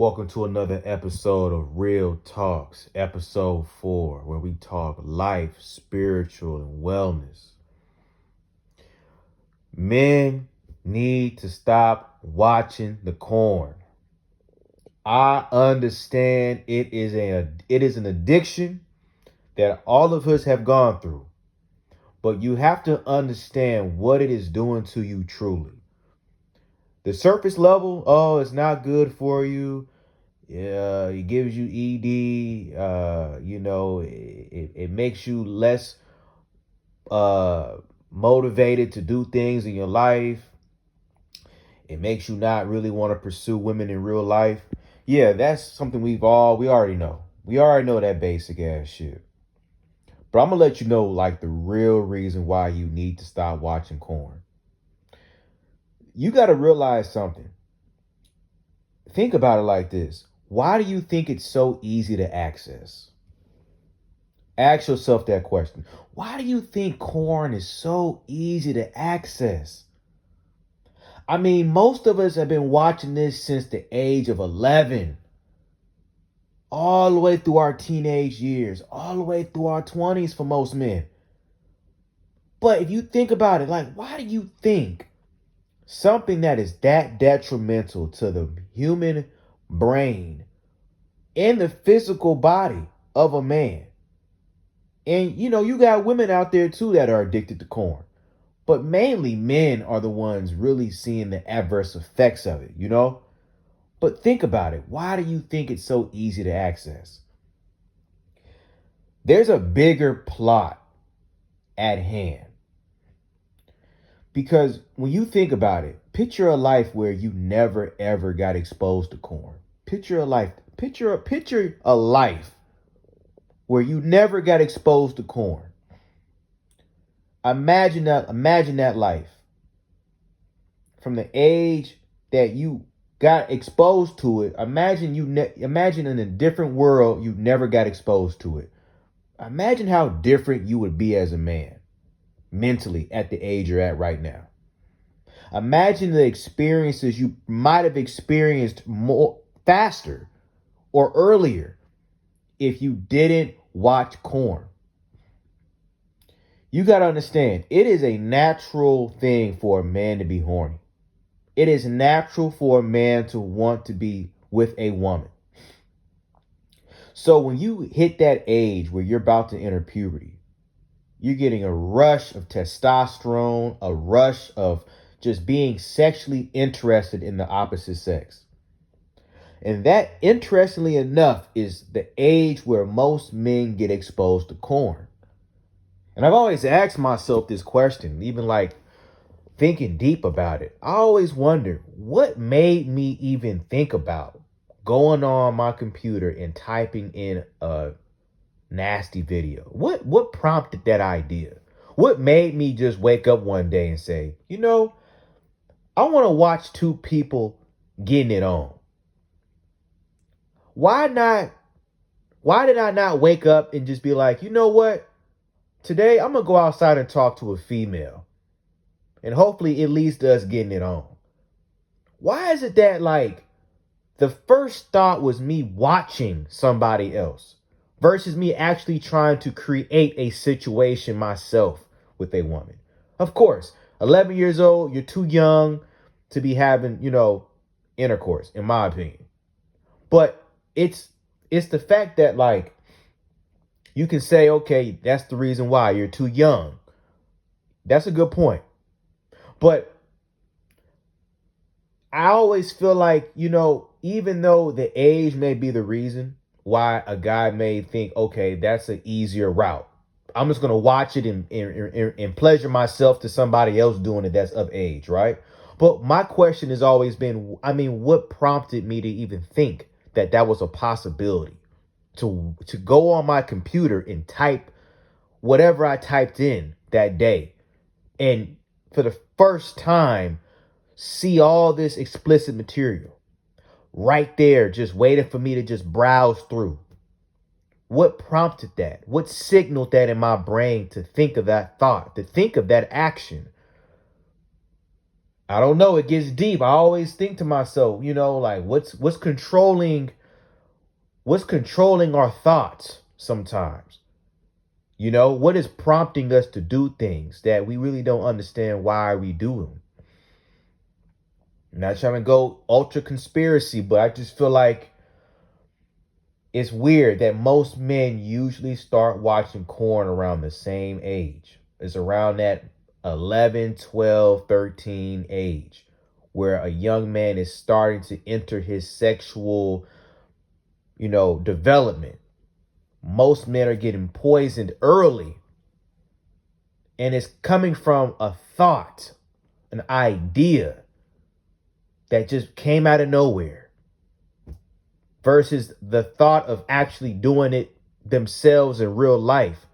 Welcome to another episode of Real Talks, episode 4, where we talk life, spiritual, and wellness. Men need to stop watching the corn. I understand it is an addiction that all of us have gone through, but you have to understand what it is doing to you truly. The surface level, oh, it's not good for you. Yeah, it gives you ED. It makes you less uh motivated to do things in your life. It makes you not really want to pursue women in real life. Yeah, that's something we already know. We already know that basic ass shit. But I'm gonna let you know like the real reason why you need to stop watching corn. You gotta realize something. Think about it like this. Why do you think it's so easy to access? Ask yourself that question. Why do you think corn is so easy to access? I mean, most of us have been watching this since the age of 11, all the way through our teenage years, all the way through our 20s for most men. But if you think about it, like, why do you think something that is that detrimental to the human brain and the physical body of a man? And you got women out there too that are addicted to corn. But mainly men are the ones really seeing the adverse effects of it. But think about it. Why do you think it's so easy to access? There's a bigger plot at hand. Because when you think about it, picture a life where you never ever got exposed to corn. Picture a life where you never got exposed to corn. Imagine that life. From the age that you got exposed to it, imagine in a different world you never got exposed to it. Imagine how different you would be as a man mentally at the age you're at right now. Imagine the experiences you might have experienced more faster or earlier if you didn't watch corn. You got to understand, it is a natural thing for a man to be horny. It is natural for a man to want to be with a woman. So when you hit that age where you're about to enter puberty, you're getting a rush of testosterone, a rush of just being sexually interested in the opposite sex. And that, interestingly enough, is the age where most men get exposed to corn. And I've always asked myself this question, even like thinking deep about it. I always wonder what made me even think about going on my computer and typing in a nasty video. What prompted that idea? What made me just wake up one day and say, I want to watch two people getting it on. Why not? Why did I not wake up and just be like, you know what? Today I'm going to go outside and talk to a female. And hopefully it leads to us getting it on. Why is it that like the first thought was me watching somebody else versus me actually trying to create a situation myself with a woman? Of course, 11 years old, you're too young to be having, intercourse, in my opinion. But it's the fact that like you can say, okay, that's the reason why you're too young. That's a good point. But I always feel like, even though the age may be the reason why a guy may think, okay, that's an easier route. I'm just going to watch it and pleasure myself to somebody else doing it that's of age, right? But my question has always been, what prompted me to even think that that was a possibility? To go on my computer and type whatever I typed in that day. And for the first time, see all this explicit material right there, just waiting for me to just browse through. What prompted that? What signaled that in my brain to think of that thought, to think of that action? I don't know. It gets deep. I always think to myself, like what's controlling our thoughts sometimes? What is prompting us to do things that we really don't understand why we do them? I'm not trying to go ultra conspiracy, but I just feel like it's weird that most men usually start watching porn around the same age. It's around that 11, 12, 13 age where a young man is starting to enter his sexual, development. Most men are getting poisoned early, and it's coming from a thought, an idea that just came out of nowhere versus the thought of actually doing it themselves in real life.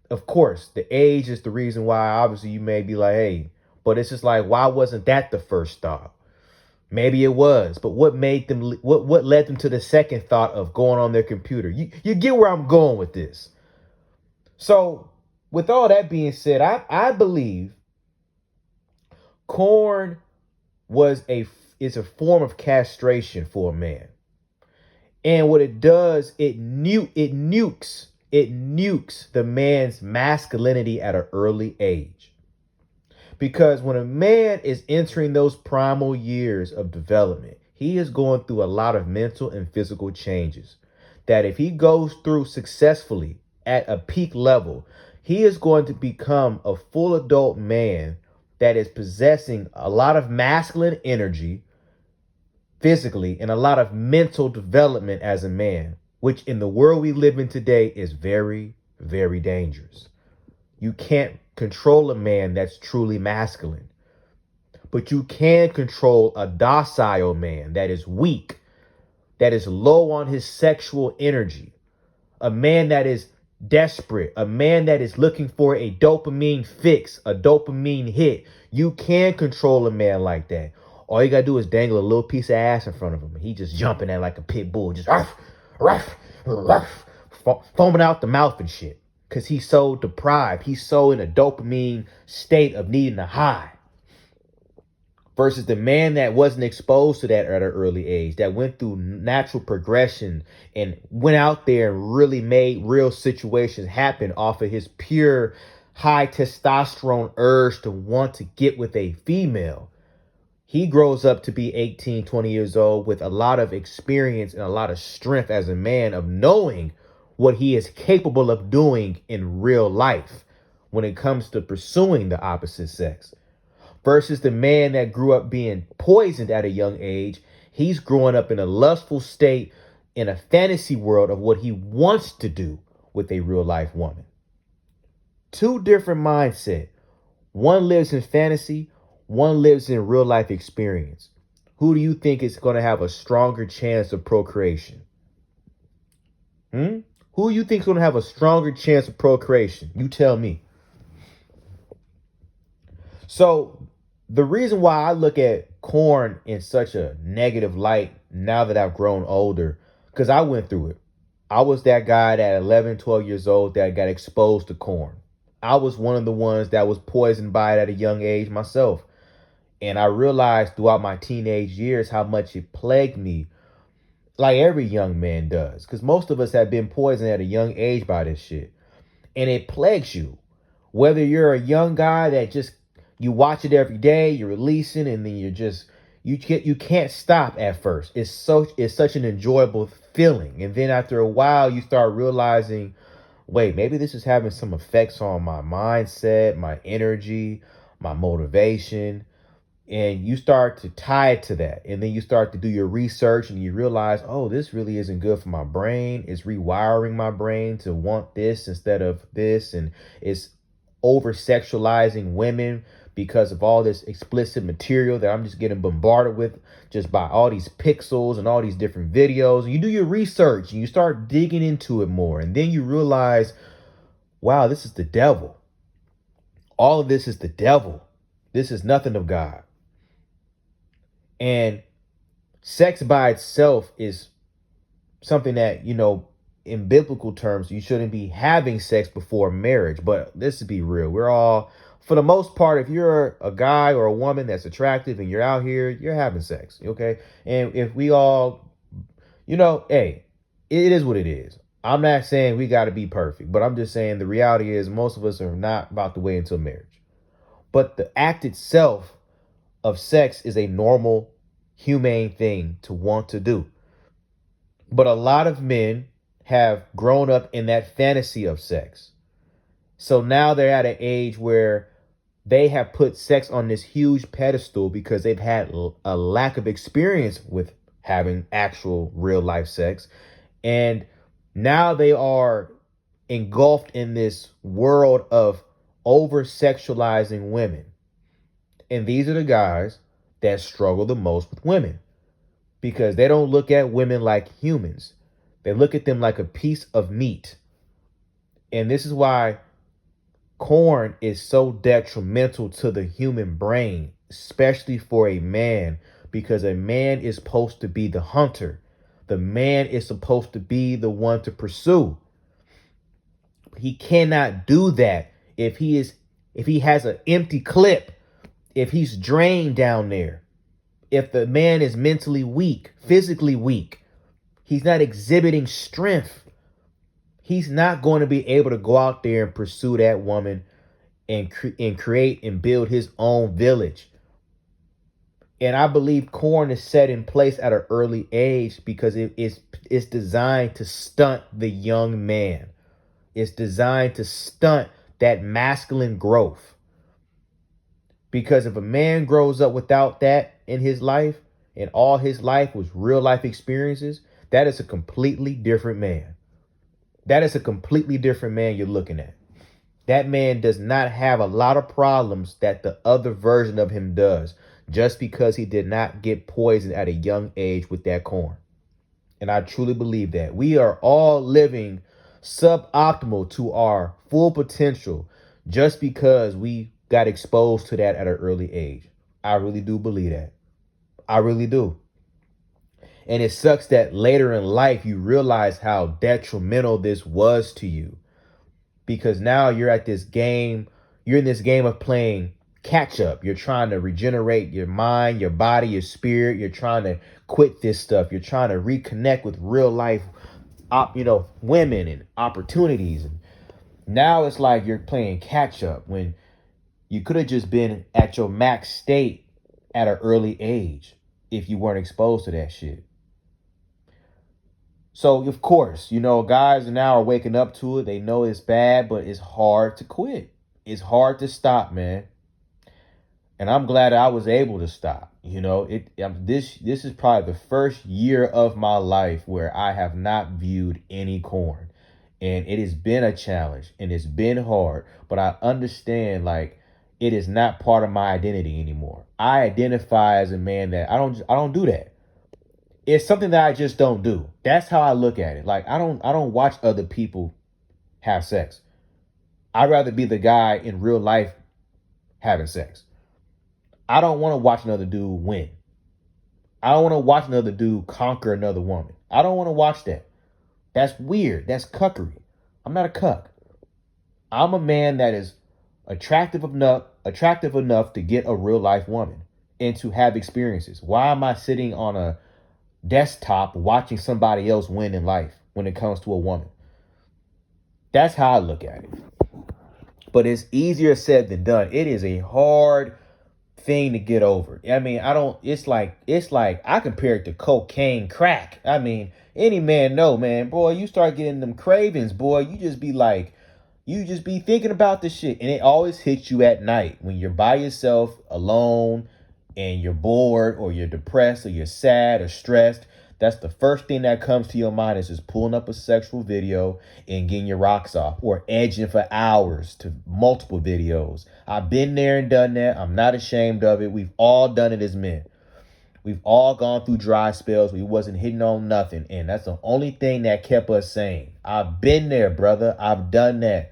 Of course, the age is the reason why. Obviously, you may be like, hey, but it's just like, why wasn't that the first thought? Maybe it was, but what made them? What led them to the second thought of going on their computer? You get where I'm going with this. So, with all that being said, I believe corn is a form of castration for a man. And what it does, it nukes the man's masculinity at an early age. Because when a man is entering those primal years of development, he is going through a lot of mental and physical changes that if he goes through successfully at a peak level, he is going to become a full adult man that is possessing a lot of masculine energy physically and a lot of mental development as a man, which in the world we live in today is very, very dangerous. You can't control a man that's truly masculine, but you can control a docile man that is weak, that is low on his sexual energy, a man that is desperate, a man that is looking for a dopamine fix, a dopamine hit. You can control a man like that. All you gotta do is dangle a little piece of ass in front of him, and he just jumping at like a pit bull, just ruff, ruff, ruff, foaming out the mouth and shit. Because he's so deprived. He's so in a dopamine state of needing a high. Versus the man that wasn't exposed to that at an early age, that went through natural progression and went out there and really made real situations happen off of his pure high testosterone urge to want to get with a female. He grows up to be 18, 20 years old with a lot of experience and a lot of strength as a man of knowing what he is capable of doing in real life when it comes to pursuing the opposite sex. Versus the man that grew up being poisoned at a young age, he's growing up in a lustful state in a fantasy world of what he wants to do with a real life woman. Two different mindsets. One lives in fantasy, one lives in real life experience. Who do you think is going to have a stronger chance of procreation? Who do you think is going to have a stronger chance of procreation? You tell me. So the reason why I look at corn in such a negative light now that I've grown older, because I went through it. I was that guy at 11, 12 years old that got exposed to corn. I was one of the ones that was poisoned by it at a young age myself. And I realized throughout my teenage years how much it plagued me, like every young man does. Because most of us have been poisoned at a young age by this shit. And it plagues you. Whether you're a young guy that just, you watch it every day, you're releasing, and then you can't stop at first. It's such an enjoyable feeling. And then after a while, you start realizing, wait, maybe this is having some effects on my mindset, my energy, my motivation. And you start to tie it to that. And then you start to do your research and you realize, oh, this really isn't good for my brain. It's rewiring my brain to want this instead of this. And it's over sexualizing women because of all this explicit material that I'm just getting bombarded with just by all these pixels and all these different videos. And you do your research and you start digging into it more. And then you realize, wow, this is the devil. All of this is the devil. This is nothing of God. And sex by itself is something that, in biblical terms, you shouldn't be having sex before marriage. But let's be real. We're all For the most part, if you're a guy or a woman that's attractive and you're out here, you're having sex, okay? And if we all, hey, it is what it is. I'm not saying we got to be perfect, but I'm just saying the reality is most of us are not about to wait until marriage. But the act itself of sex is a normal, humane thing to want to do. But a lot of men have grown up in that fantasy of sex. So now they're at an age where they have put sex on this huge pedestal because they've had a lack of experience with having actual real life sex. And now they are engulfed in this world of over sexualizing women. And these are the guys that struggle the most with women because they don't look at women like humans. They look at them like a piece of meat. And this is why corn is so detrimental to the human brain, especially for a man, because a man is supposed to be the hunter. The man is supposed to be the one to pursue. He cannot do that if he has an empty clip, if he's drained down there, if the man is mentally weak, physically weak, he's not exhibiting strength. He's not going to be able to go out there and pursue that woman and create and build his own village. And I believe corn is set in place at an early age because it's designed to stunt the young man. It's designed to stunt that masculine growth. Because if a man grows up without that in his life, and all his life was real life experiences, that is a completely different man. That is a completely different man you're looking at. That man does not have a lot of problems that the other version of him does just because he did not get poisoned at a young age with that corn. And I truly believe that. We are all living suboptimal to our full potential just because we got exposed to that at an early age. I really do believe that. I really do. And it sucks that later in life you realize how detrimental this was to you. Because now you're in this game of playing catch up. You're trying to regenerate your mind, your body, your spirit. You're trying to quit this stuff. You're trying to reconnect with real life, women and opportunities. And now it's like you're playing catch up when you could have just been at your max state at an early age if you weren't exposed to that shit. So, of course, guys now are waking up to it. They know it's bad, but it's hard to quit. It's hard to stop, man. And I'm glad I was able to stop. This is probably the first year of my life where I have not viewed any corn. And it has been a challenge and it's been hard, but I understand it is not part of my identity anymore. I identify as a man that I don't do that. It's something that I just don't do. That's how I look at it. I don't watch other people have sex. I'd rather be the guy in real life having sex. I don't want to watch another dude win. I don't want to watch another dude conquer another woman. I don't want to watch that. That's weird. That's cuckery. I'm not a cuck. I'm a man that is attractive enough to get a real life woman and to have experiences. Why am I sitting on a desktop watching somebody else win in life when it comes to a woman? That's how I look at it. But it's easier said than done. It is a hard thing to get over. It's like I compare it to cocaine crack. Any man know, man, boy, you start getting them cravings, boy, you just be thinking about this shit. And it always hits you at night when you're by yourself, alone, and you're bored or you're depressed or you're sad or stressed. That's the first thing that comes to your mind is just pulling up a sexual video and getting your rocks off or edging for hours to multiple videos. I've been there and done that. I'm not ashamed of it. We've all done it as men. We've all gone through dry spells. We wasn't hitting on nothing. And that's the only thing that kept us sane. I've been there, brother. I've done that.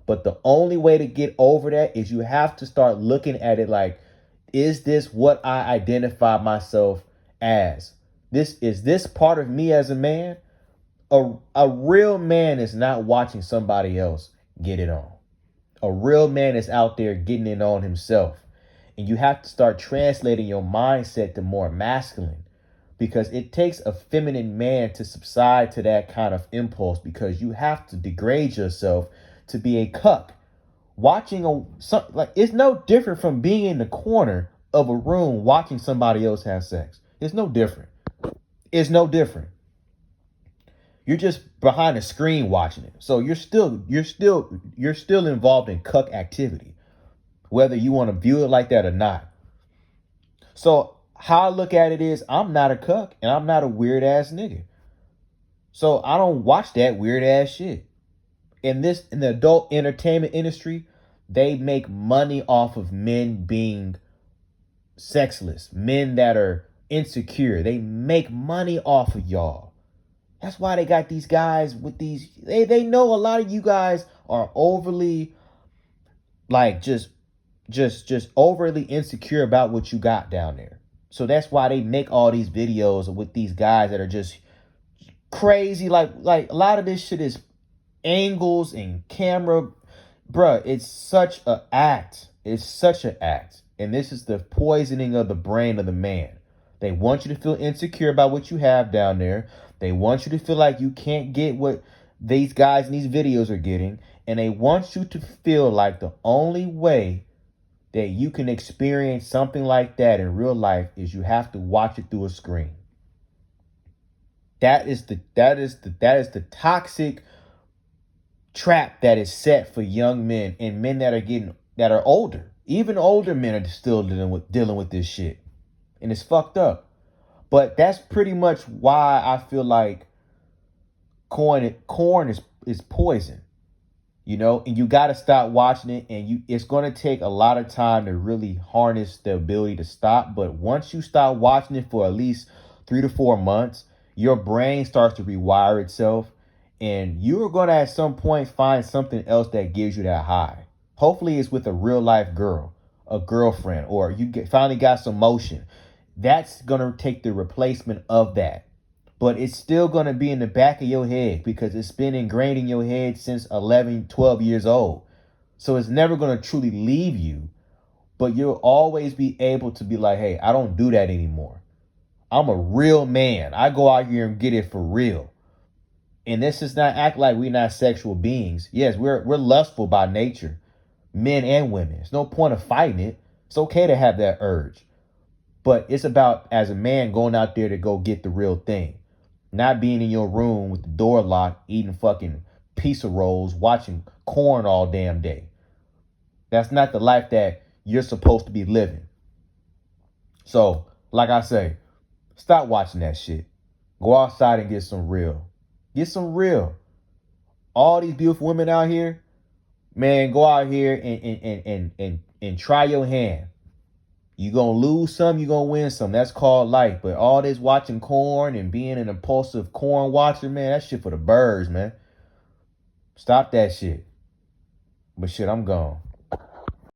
But the only way to get over that is you have to start looking at it like, is this what I identify myself as? Is this part of me as a man? A real man is not watching somebody else get it on. A real man is out there getting it on himself. And you have to start translating your mindset to more masculine, because it takes a feminine man to subside to that kind of impulse, because you have to degrade yourself to be a cuck. It's no different from being in the corner of a room watching somebody else have sex. It's no different. It's no different. You're just behind a screen watching it. So you're still involved in cuck activity, whether you want to view it like that or not. So how I look at it is, I'm not a cuck and I'm not a weird ass nigga. So I don't watch that weird ass shit. In the adult entertainment industry, they make money off of men being sexless, men that are insecure. They make money off of y'all. That's why they got these guys with these. They know a lot of you guys are overly, like, just overly insecure about what you got down there. So that's why they make all these videos with these guys that are just crazy. Like a lot of this shit is angles and camera. Bruh, it's such an act. It's such an act. And this is the poisoning of the brain of the man. They want you to feel insecure about what you have down there. They want you to feel like you can't get what these guys in these videos are getting. And they want you to feel like the only way that you can experience something like that in real life is you have to watch it through a screen. That is the toxic trap that is set for young men and men that are older. Even older men are still dealing with this shit. And it's fucked up. But that's pretty much why I feel like corn is poison. You know, and you got to stop watching it, and it's going to take a lot of time to really harness the ability to stop. But once you stop watching it for at least 3 to 4 months, your brain starts to rewire itself, and you're going to at some point find something else that gives you that high. Hopefully it's with a real life girl, a girlfriend, or finally got some motion. That's going to take the replacement of that. But it's still going to be in the back of your head because it's been ingrained in your head since 11, 12 years old. So it's never going to truly leave you. But you'll always be able to be like, hey, I don't do that anymore. I'm a real man. I go out here and get it for real. And this is not act like we're not sexual beings. Yes, we're lustful by nature, men and women. There's no point of fighting it. It's okay to have that urge. But it's about, as a man, going out there to go get the real thing. Not being in your room with the door locked, eating fucking pizza rolls, watching corn all damn day. That's not the life that you're supposed to be living. So, like I say, stop watching that shit. Go outside and get some real. Get some real. All these beautiful women out here, man, go out here and try your hand. You're going to lose some, you're going to win some. That's called life. But all this watching corn and being an impulsive corn watcher, man, that shit for the birds, man. Stop that shit. But shit, I'm gone.